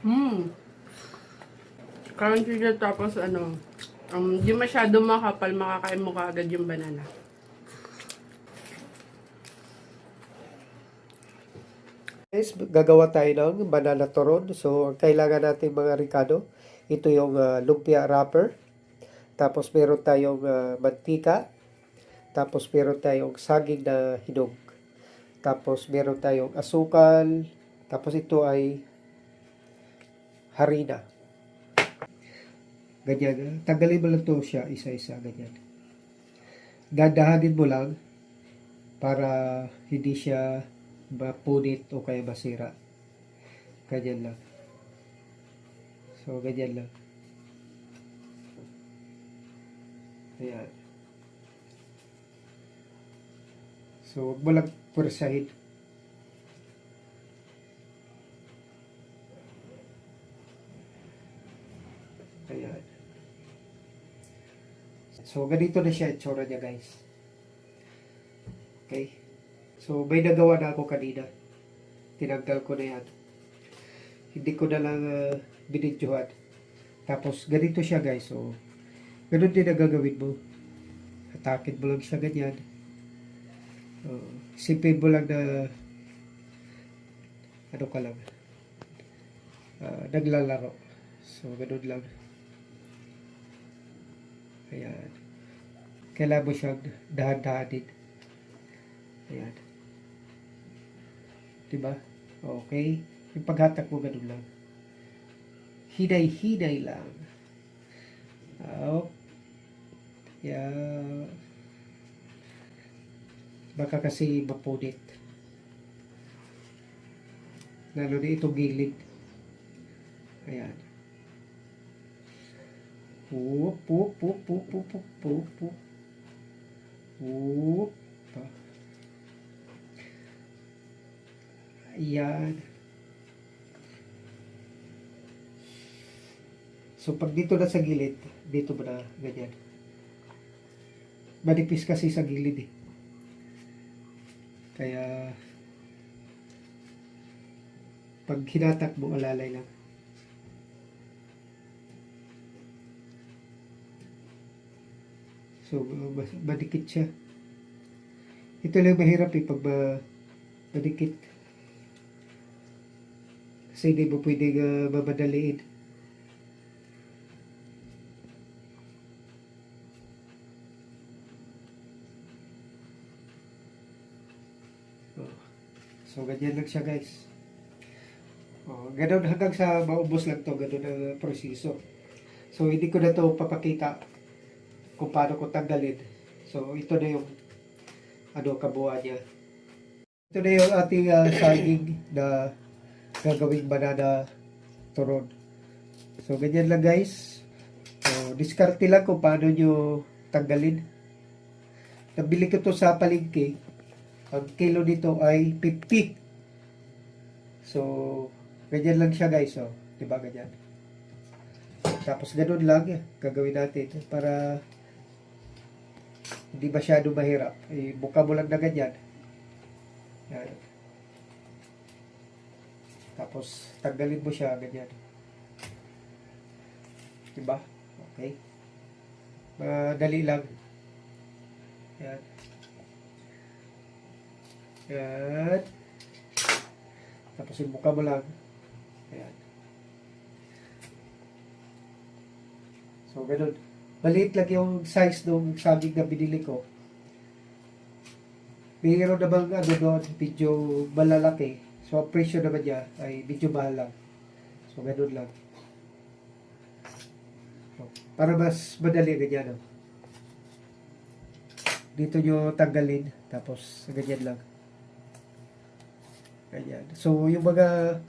Hmm. Crunchy siya tapos ano, di masyado makapal, makakain mo kaagad yung banana. Guys, gagawa tayo ng banana turon. So, ang kailangan natin mga Ricardo, ito yung lumpia wrapper. Tapos meron tayong mantika. Tapos meron tayong saging na hinog. Tapos meron tayong asukal. Tapos ito ay harina. Ganyan. Tanggalin mo lang ito siya isa-isa. Ganyan. Dadahanin mo lang para hindi siya mapunit o kaya masira. Ganyan lang. So, ganyan lang. Ayan. So, huwag mo lang pursahin. Ayan. So, ganito na siya itsura niya, guys. Okay. So, may nagawa na ako kanina. Tinanggal ko na yan. Hindi ko na lang binidyohan. Tapos, ganito siya, guys. So, ganun din ang gagawin mo. Atakin mo lang siya ganyan. Isipin mo lang na ano ka lang. Naglalaro. So, ganun lang. Ayan. Kailangan mo siyang dahan-dahanin. Ayan. Diba? Okay. Yung paghatak mo ganun lang. Hinay-hinay lang. Yeah. Baka kasi mapunit. Lalo na itong gilid. Ayan. Pup, pup, pup, pup, pup, pup, pup, pup. Pup. Ayan. So, pag dito na sa gilid, dito mo na ganyan. Manipis kasi sa gilid eh. Kaya, pag hinatak mo, alalay lang. So, madikit siya. Ito lang mahirap eh, pag madikit. Kasi hindi mo pwedeng mamadaliin. So, ganyan lang siya, guys. Ganun hanggang sa maubos lang to, ganun ang proseso. So, hindi ko na to papakita kung paano ko tanggalin. So, ito na yung kabuuan niya. Ito na yung ating saging na gagawing banana turon. So, ganyan lang, guys. So, diskarte lang kung paano nyo tanggalin. Nabili ko to sa palengke. Ang kilo nito ay 50. So, ganyan lang siya, guys. So, diba ganyan? Tapos ganun lang gagawin natin para hindi masyado mahirap. Buka mo lang na ganyan. Yan. Tapos tanggalin mo siya ganyan. Diba? Okay. Madali lang. Yan. Yan. Tapos ibuka mo lang. Ayan. So, ganun. Maliit lang yung size ng saging na binili ko. Mayroon namang doon, medyo malalaki. So, ang presyo naman niya ay medyo mahal lang. So, ganun lang. So, para mas madali ganyan. Dito nyo tanggalin. Tapos, ganyan lang. Ganyan. So, yung mga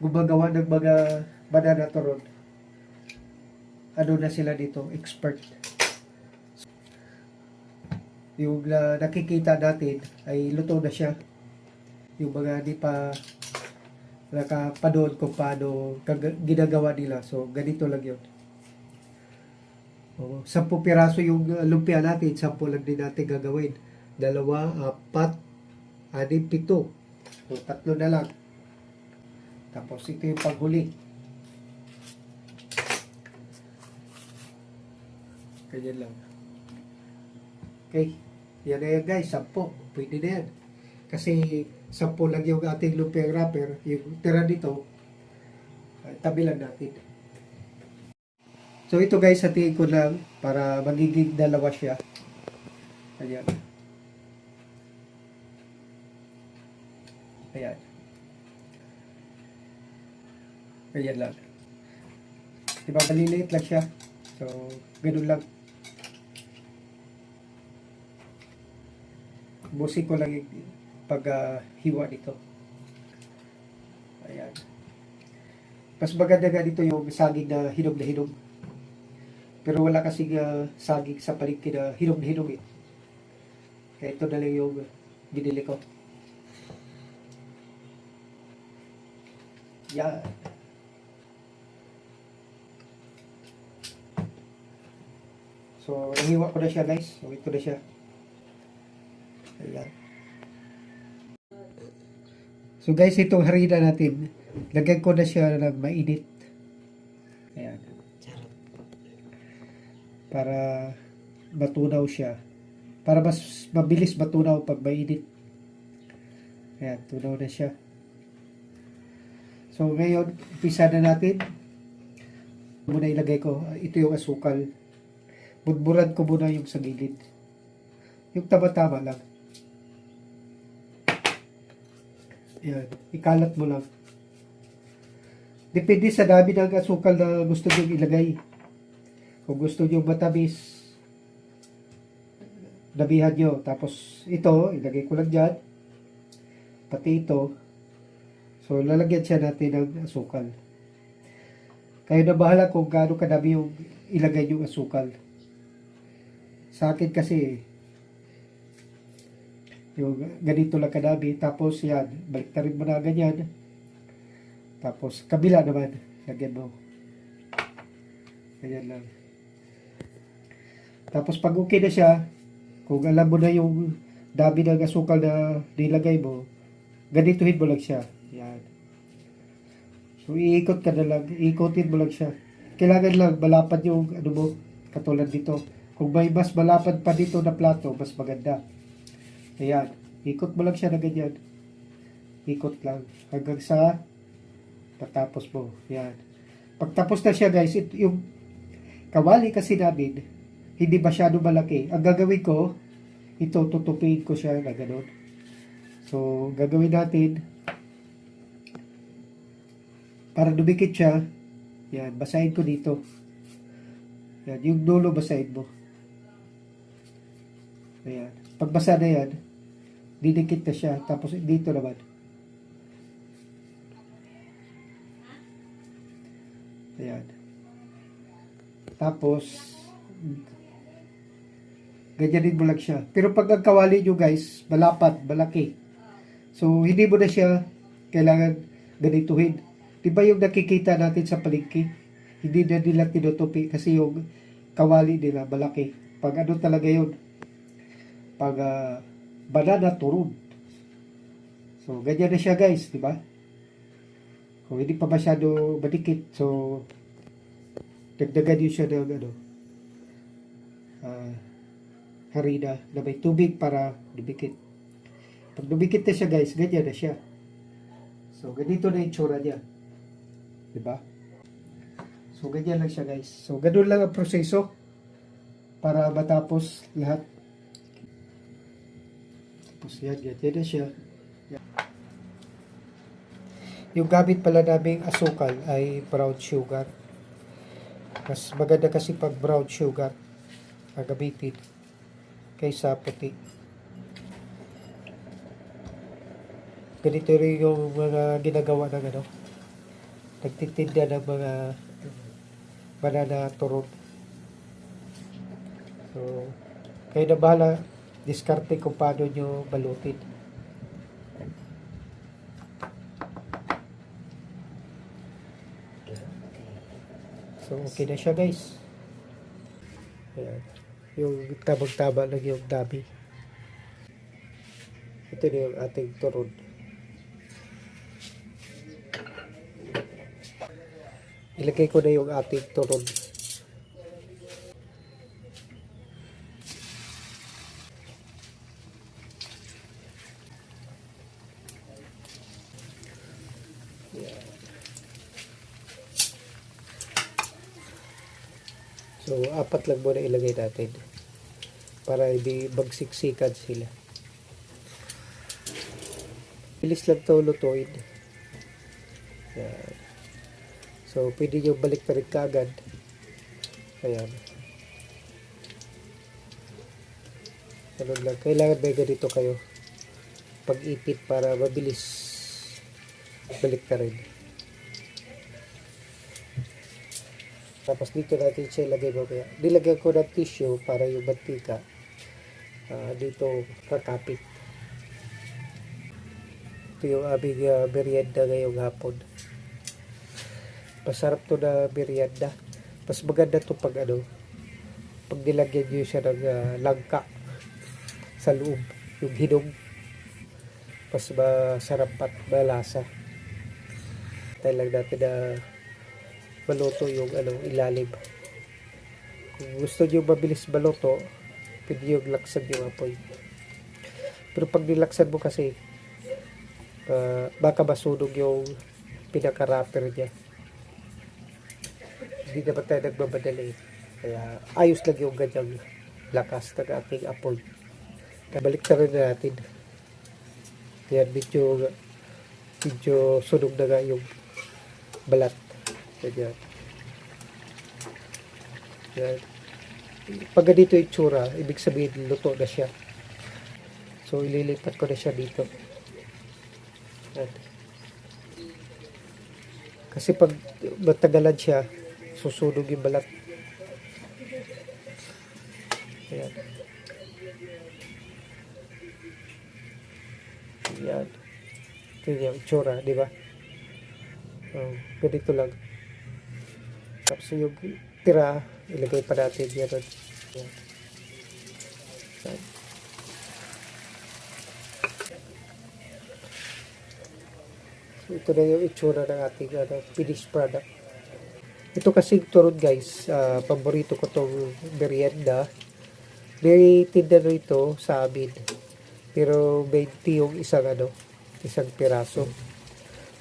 gumagawa ng mga banana turon, ano na sila dito, expert. Yung nakikita natin ay luto na siya. Yung mga di pa nakapanood kung paano ginagawa nila. So, ganito lang yun. 10 piraso yung lumpia natin, 10 lang din natin gagawin. 2, 4, 6, 7. So, 3 na lang. Tapos ito yung paghuli. Ganyan lang. Okay. Yan na yan guys. 10. Pwede na yan. Kasi 10 lang yung ating lumpia wrapper. Yung tira dito, tabi lang natin. So ito guys, hatiin ko lang para magiging dalawa siya. Ayan. Ayan. Ayan lang. Diba maliliit lang siya. So, ganun lang. Busin ko lang yung pag-hiwa nito. Ayan. Mas maganda nga dito yung saging na hinog na hinog. Pero wala kasi saging sa palengke na hinog na hinog eh. Kaya ito na lang yung binili ko. Yan. So, nahiwa ko na siya guys. So, ito na siya. Ayan. So guys, itong harina natin, lagyan ko na siya ng mainit. Ayan. Para matunaw siya. Para mas mabilis matunaw pag mainit. Ayan, tunaw na siya. So ngayon, umpisa na natin. Muna ilagay ko, ito yung asukal. Budburan ko muna yung sa gilid. Yung tama-tama lang. Yan. Ikalat mo lang. Depende sa dami ng asukal na gusto nyo ilagay. Kung gusto nyo matamis, dabihan nyo. Tapos ito, ilagay ko lang dyan. Pati ito. So, lalagyan siya natin ng asukal. Kayo na bahala kung gaano kadami yung ilagay yung asukal. Sa akin kasi, yung ganito lang kadami. Tapos yan, baliktarin mo na ganyan. Tapos kabila naman, lagyan mo. Ganyan lang. Tapos pag okay na siya, kung alam mo na yung dami ng asukal na nilagay mo, ganituhin mo lang siya. Yan. So iikot ka na lang, iikotin mo lang siya. Kailangan lang malapad yung ano mo, katulad dito. Kung may mas malapad pa dito na plato, mas maganda. Ayan. Ikot mo lang siya na ganyan. Ikot lang. Hanggang sa patapos mo. Ayan. Pagtapos na siya guys, yung kawali kasi namin, hindi masyado malaki. Ang gagawin ko, ito, tutupin ko siya na gano'n. So, gagawin natin, para dumikit siya, yan, basahin ko dito. Yan, yung dulo basahin mo. Ayan. Pagbasa na yan, didikit na siya. Tapos dito naman. Ayan. Tapos, ganyanin mo lang siya. Pero pag ang kawali nyo guys, malapad, malaki. So, hindi mo na siya kailangan ganituhin. Diba yung nakikita natin sa palengke? Hindi na nila tinutupi kasi yung kawali nila malaki. Pag ano talaga yun? Pag banana turun. So, ganyan na siya guys, di ba? Kung hindi pa masyado madikit, so, dagdagan yun siya ng ano, harina na may tubig para dumikit. Pag dumikit na siya guys, ganyan na siya. So, ganito na yung tsura niya. Di ba? So, ganyan lang siya guys. So, ganun lang ang proseso para matapos lahat. Tapos yan, ganyan na siya. Yan. Yung gamit pala naming asukal ay brown sugar. Mas maganda kasi pag brown sugar ang gamitin kaysa puti. Ganito rin yung mga ginagawa ng ano, nagtitinda ng mga banana turun. So, kayo na bahala, diskarte kung paano nyo balutin. So, okay na siya guys. Ayan. Yung tabang-taba lang yung dami. Ito na yung ating turun. Ilagay ko na yung ating turon. So, 4 lang muna ilagay natin para hindi magsiksikan sila. Bilis lang ito lutuin. Yan. So, pwede nyo balik pa rin kaagad. Ayan. Ganun lang. Kailangan may ganito kayo. Pag-ipit para mabilis balik ka rin. Tapos dito natin siya ilagay mamaya. Nilagyan ko ng tissue para yung mantika dito kakapit. Ito yung aming merienda ngayong hapon. Masarap to na merienda. Mas maganda to pag pag nilagyan nyo siya ng langka sa loob. Yung hinong. Mas masarap at malasa. Tayo lang natin na maluto yung ilalim. Kung gusto nyo mabilis maluto, pwede yung laksan yung apoy. Pero pag nilaksan mo kasi, baka masunog yung pinaka-wrapper niya. Hindi naman tayo nagmamadali. Kaya ayos lang yung ganyang lakas ng ating apoy. Balik na rin natin. Yan, medyo sunog na nga yung balat. Yan. Yan. Pag ganito yung tsura, ibig sabihin luto na siya. So, ililipat ko na siya dito. Yan. Kasi pag matagalan siya, susunog yung balat. Yan. Yan. Ito yung tsura, di ba? Ganito lang. Tapos yung tira, ilagay pa natin yan. Yan. So, ito na yung itsura ng ating finished product. Ito kasing turon guys, paborito ko tong merienda. Very tinda ito sa amin. Pero 20 yung isang piraso.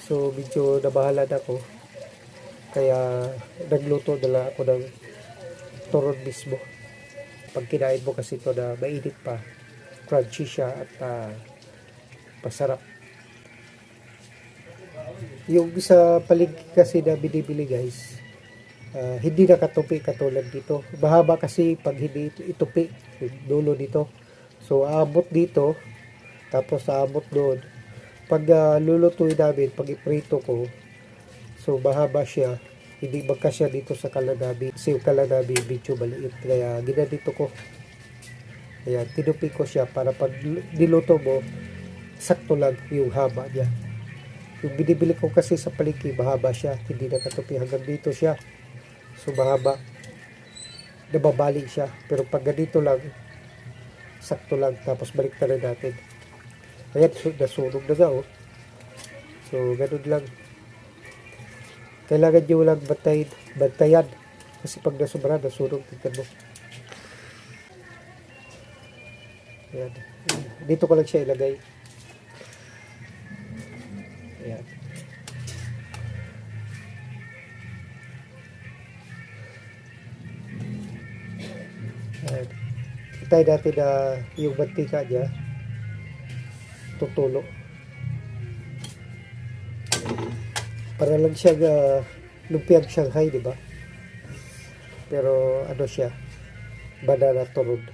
So, medyo nabahalan ako. Kaya, nagluto na lang ako ng turon mismo. Pag kinain mo kasi ito na mainit pa, crunchy siya at masarap. Yung sa paligid kasi na binibili guys, hindi nakatupi katulad dito. Mahaba kasi pag hindi itupi, dulo dito. So, aabot dito, tapos aabot doon. Pag lulutuin namin, pag iprito ko, so mahaba siya, hindi magkasya dito sa kalanabi. Kasi yung kalanabi, medyo maliit. Kaya ginadito ko. Ayan, tinupi ko siya para pag niluto mo, sakto lang yung haba niya. Yung binibili ko kasi sa palengke, mahaba siya. Hindi nakatupi hanggang dito siya. So mahaba. Nababali siya. Pero pag ganito lang, sakto lang. Tapos balik na rin natin. Ayan, nasunog na nga, oh. So, ganun lang. Kailangan nyo lang bantayan. Kasi pag nasubra, nasunog. Tingnan mo. Ayan. Dito ko lang siya ilagay. Ayan. Ayan. Itay natin na yung mantika niya tutulo. Para lang siya lumpiang Shanghai, di ba? Pero ano siya? Banana turon.